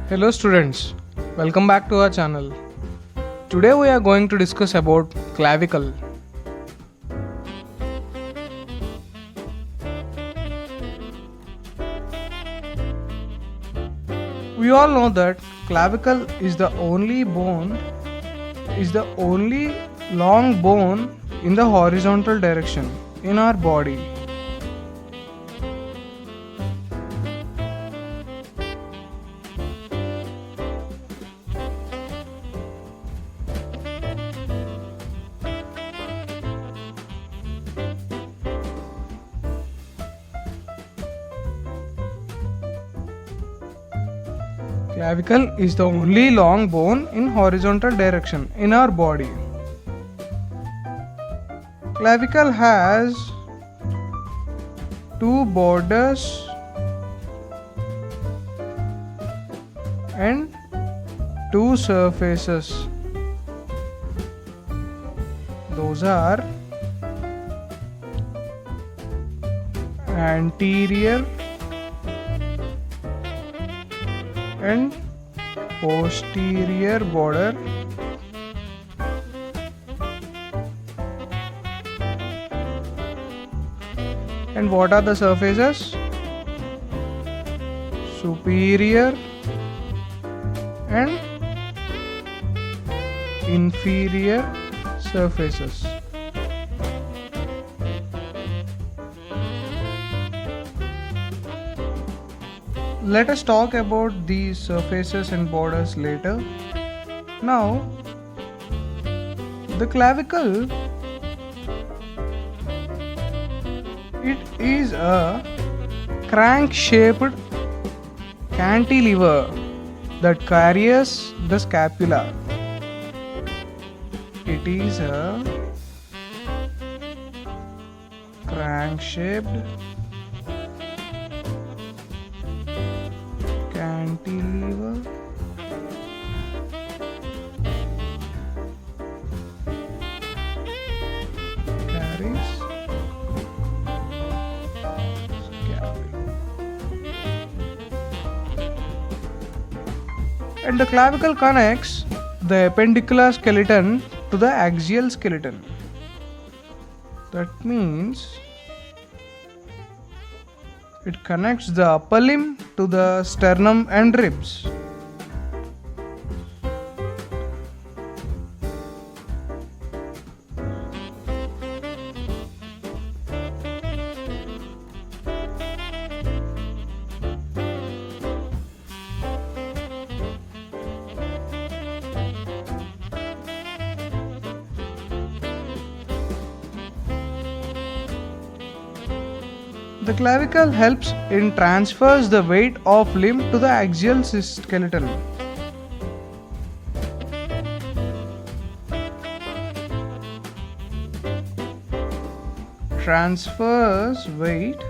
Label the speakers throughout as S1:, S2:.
S1: Hello students, welcome back to our channel. Today we are going to discuss about clavicle. We all know that clavicle is the only long bone in the horizontal direction in our body. Clavicle is the only long bone in horizontal direction in our body. Clavicle has two borders and two surfaces. Those are anterior and posterior border and what are the surfaces? Superior and inferior surfaces. Let us talk about these surfaces and borders later. Now, the clavicle, it is a crank-shaped cantilever that carries the scapula. It is a crank-shaped cantilever carries scapula. And the clavicle connects the appendicular skeleton to the axial skeleton. That means it connects the upper limb to the sternum and ribs. The clavicle helps in transfers the weight of limb to the axial skeleton. Transfers weight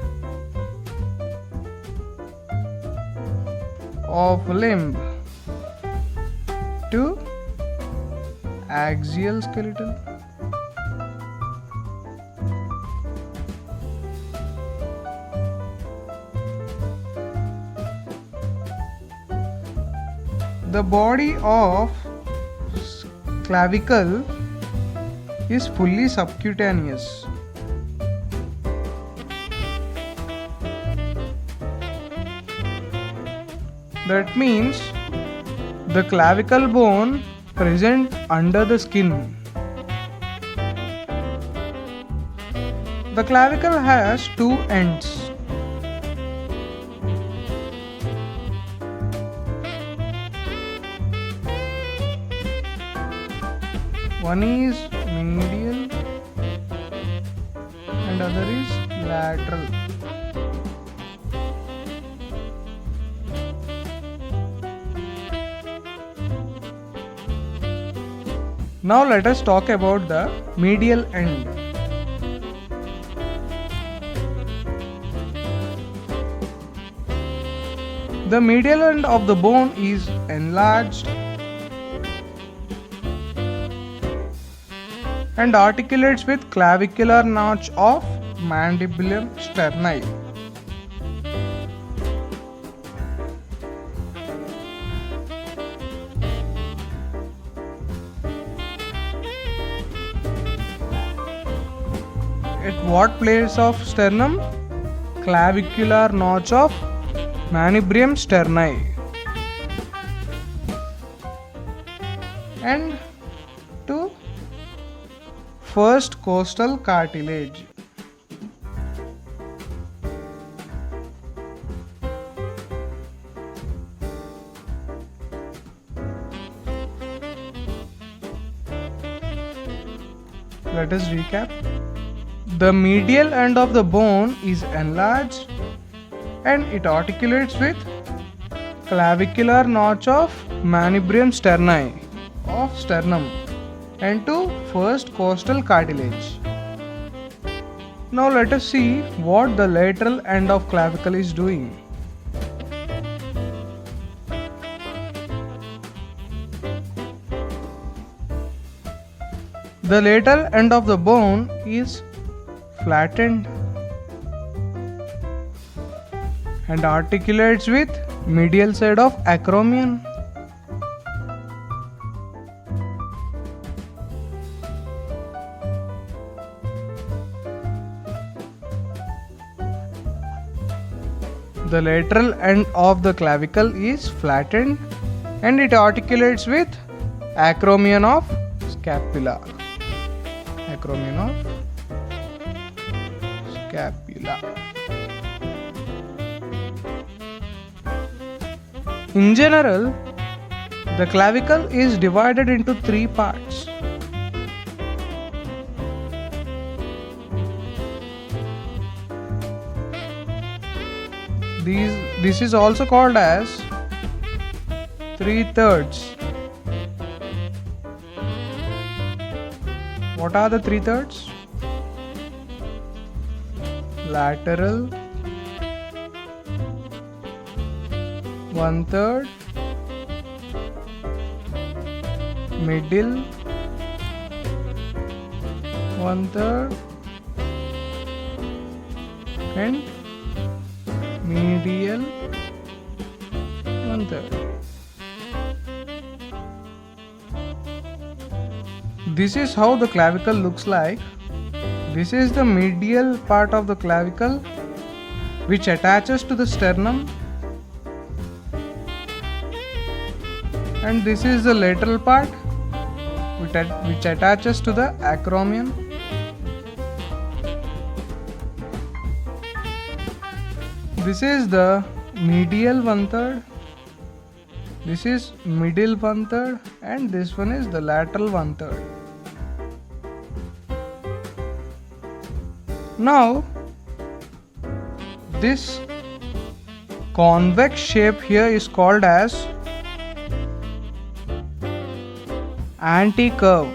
S1: of limb to axial skeleton. The body of clavicle is fully subcutaneous. That means the clavicle bone present under the skin. The clavicle has two ends. One is medial and other is lateral. Now let us talk about the medial end. The medial end of the bone is enlarged and articulates with clavicular notch of mandibular sterni. at what place of sternum? Clavicular notch of manubrium sterni. And to first costal cartilage. Let us recap. The medial end of the bone is enlarged and it articulates with clavicular notch of manubrium sterni of sternum and to first costal cartilage. Now let us see what the lateral end of clavicle is doing. The lateral end of the bone is flattened and articulates with medial side of acromion. The lateral end of the clavicle is flattened and it articulates with acromion of scapula. Acromion of scapula. In general, the clavicle is divided into three parts. This is also called as 3/3. What are the 3/3? Lateral, 1/3, middle, 1/3, and medial, 1/3. This is how the clavicle looks like. This is the medial part of the clavicle which attaches to the sternum, and this is the lateral part which attaches to the acromion. This is the medial 1/3, this is middle 1/3, and this one is the lateral 1/3. Now, this convex shape here is called as anticurve.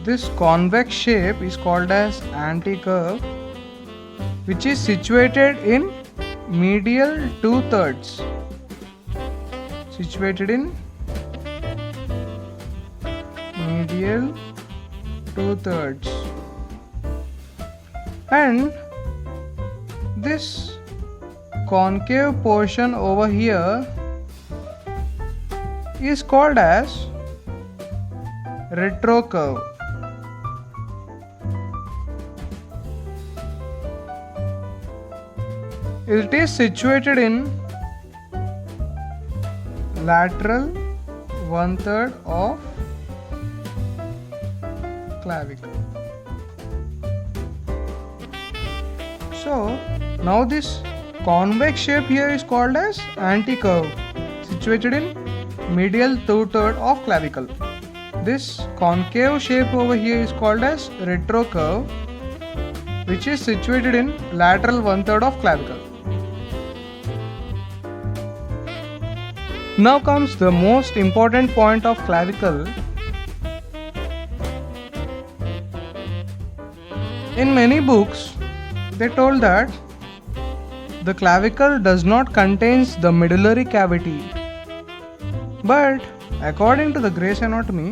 S1: This convex shape is called as anticurve, which is situated in medial 2/3. Situated in medial 2/3. And this concave portion over here is called as retrocurve. It is situated in lateral 1/3 of clavicle. So now this convex shape here is called as anticurve, situated in medial 2/3 of clavicle. This concave shape over here is called as retrocurve, which is situated in lateral 1/3 of clavicle. Now comes the most important point of clavicle. In many books, they told that the clavicle does not contain the medullary cavity. But according to the Gray's Anatomy,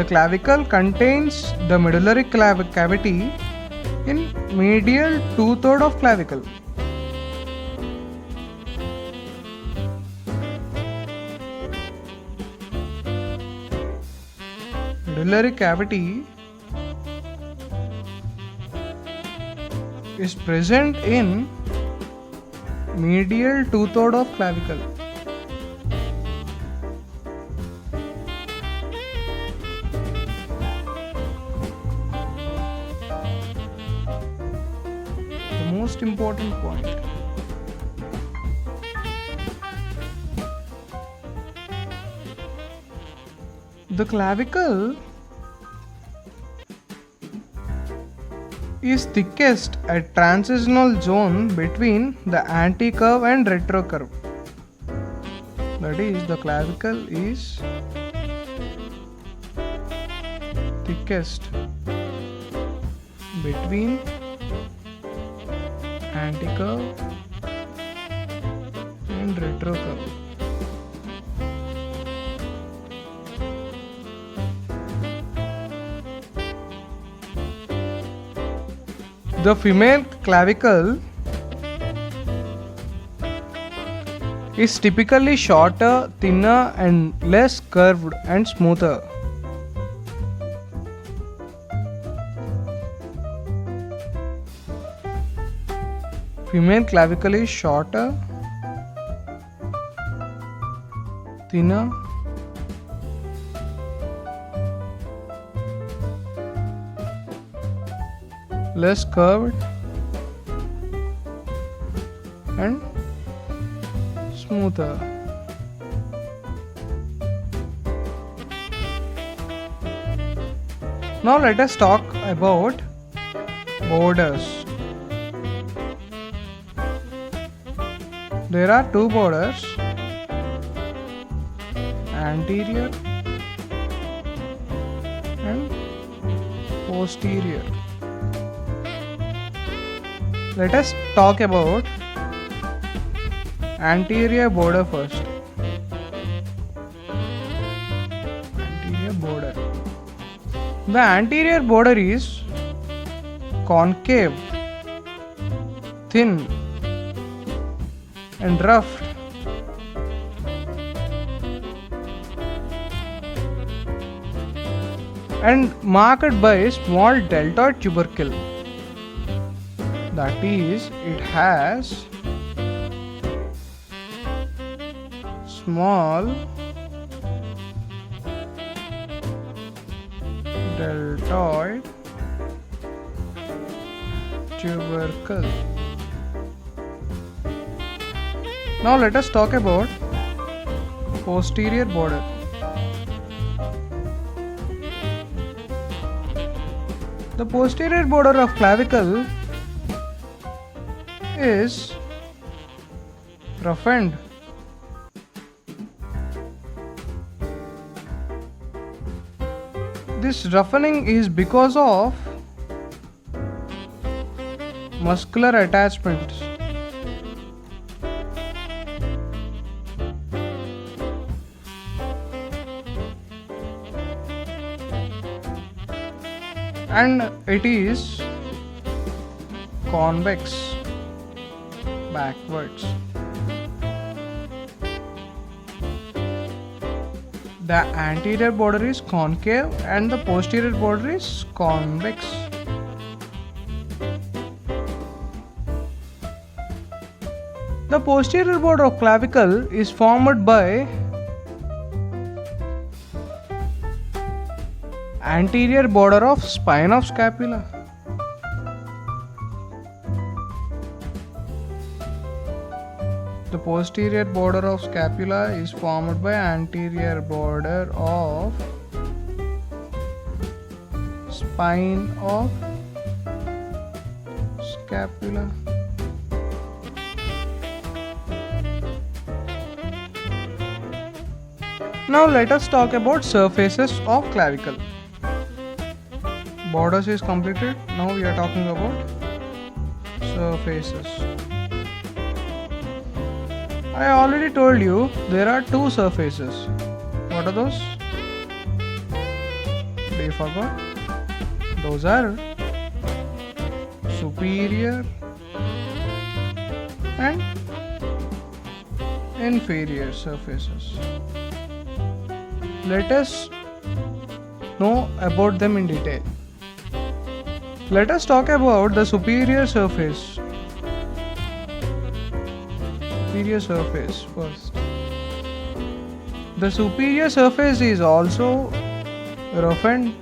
S1: the clavicle contains the medullary cavity in medial 2/3 of clavicle. medullary cavity is present in medial two-third of clavicle. The most important point. The clavicle is thickest at transitional zone between the anticurve and retrocurve. That is, the clavicle is thickest between anticurve and retrocurve. The female clavicle is typically shorter, thinner, and less curved and smoother. Female clavicle is shorter, thinner, less curved and smoother. Now let us talk about borders. There are two borders, anterior and posterior. Let us talk about anterior border first. Anterior border. The anterior border is concave, thin, and rough. And marked by a small deltoid tubercle. That is, it has small deltoid tubercle. Now let us talk about posterior border. The posterior border of clavicle is roughened. This roughening is because of muscular attachments. And it is convex backwards. The anterior border is concave and the posterior border is convex. The posterior border of clavicle is formed by anterior border of spine of scapula. The posterior border of scapula is formed by anterior border of spine of scapula. Now let us talk about surfaces of clavicle. Borders is completed. Now we are talking about surfaces. I already told you there are two surfaces. What are those? Do you forgot? Those are superior and inferior surfaces. Let us know about them in detail. Let us talk about the superior surface. Superior surface first. The superior surface is also roughened.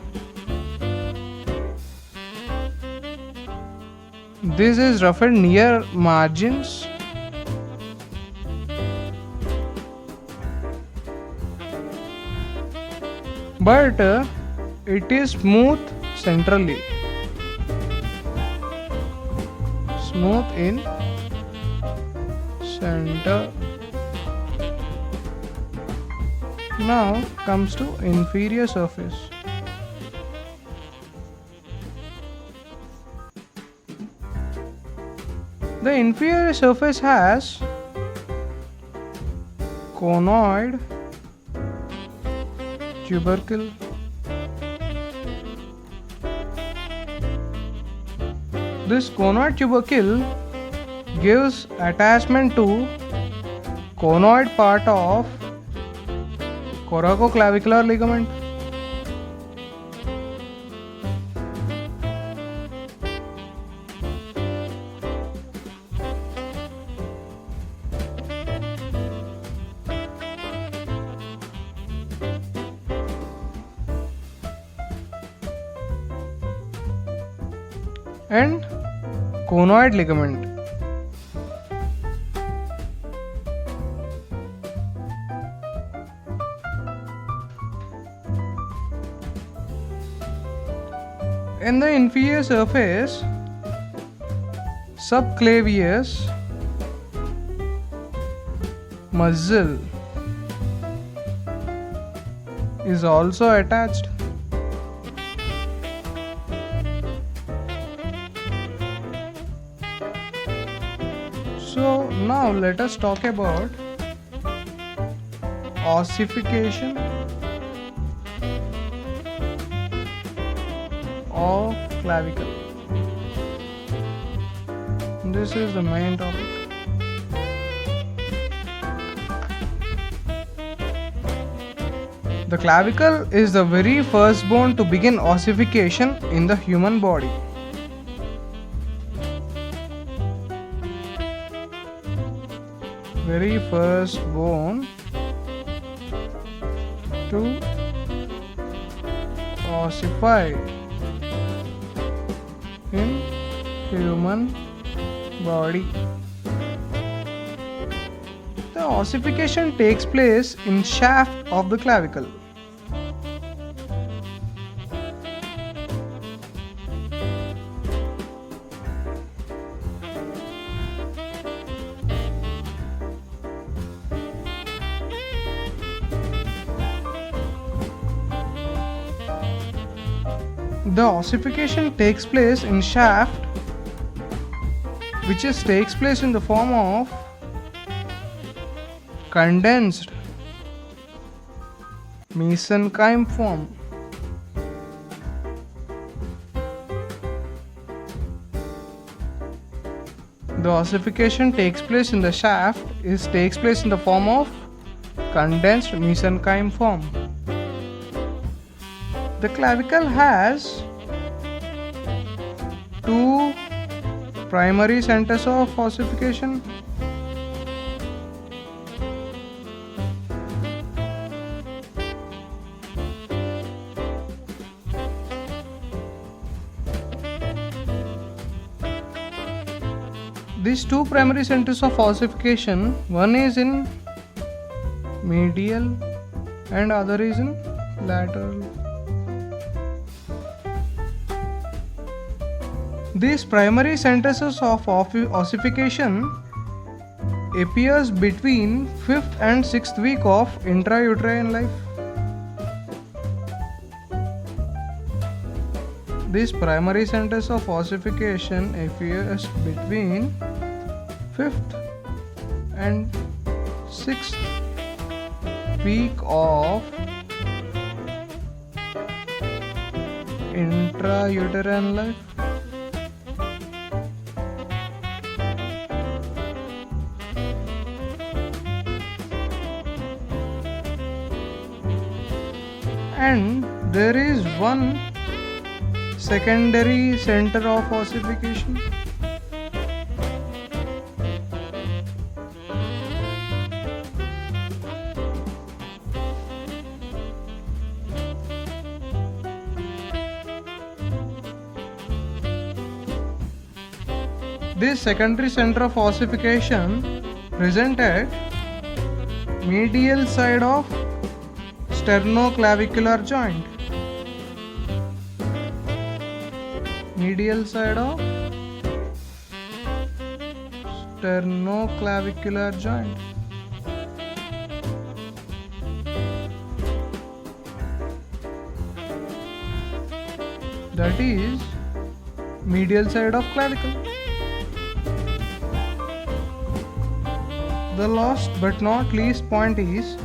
S1: This is roughened near margins. But it is smooth centrally. Smooth in center. Now comes to inferior surface. The inferior surface has conoid tubercle. This conoid tubercle gives attachment to conoid part of coracoclavicular ligament. And conoid ligament. In the inferior surface, subclavius muscle is also attached. So now let us talk about ossification of clavicle. This is the main topic. The clavicle is the very first bone to begin ossification in the human body. Very first bone to ossify in human body. The ossification takes place in shaft of the clavicle. The ossification takes place in shaft, which takes place in the form of condensed mesenchyme form. The ossification takes place in the shaft takes place in the form of condensed mesenchyme form. The clavicle has two primary centers of ossification. These two primary centers of ossification, one is in medial and other is in lateral. These primary centers of ossification appears between 5th and 6th week of intrauterine life. These primary centers of ossification appears between 5th and 6th week of intrauterine life. And there is one secondary center of ossification. This secondary center of ossification present at medial side of sternoclavicular joint. Medial side of sternoclavicular joint. That is medial side of clavicle. The last but not least point is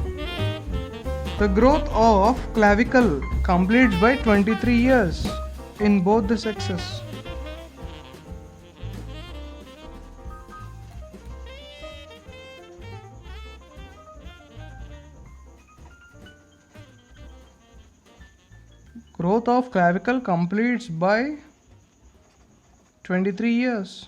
S1: the growth of clavicle completes by 23 years in both the sexes. Growth of clavicle completes by 23 years.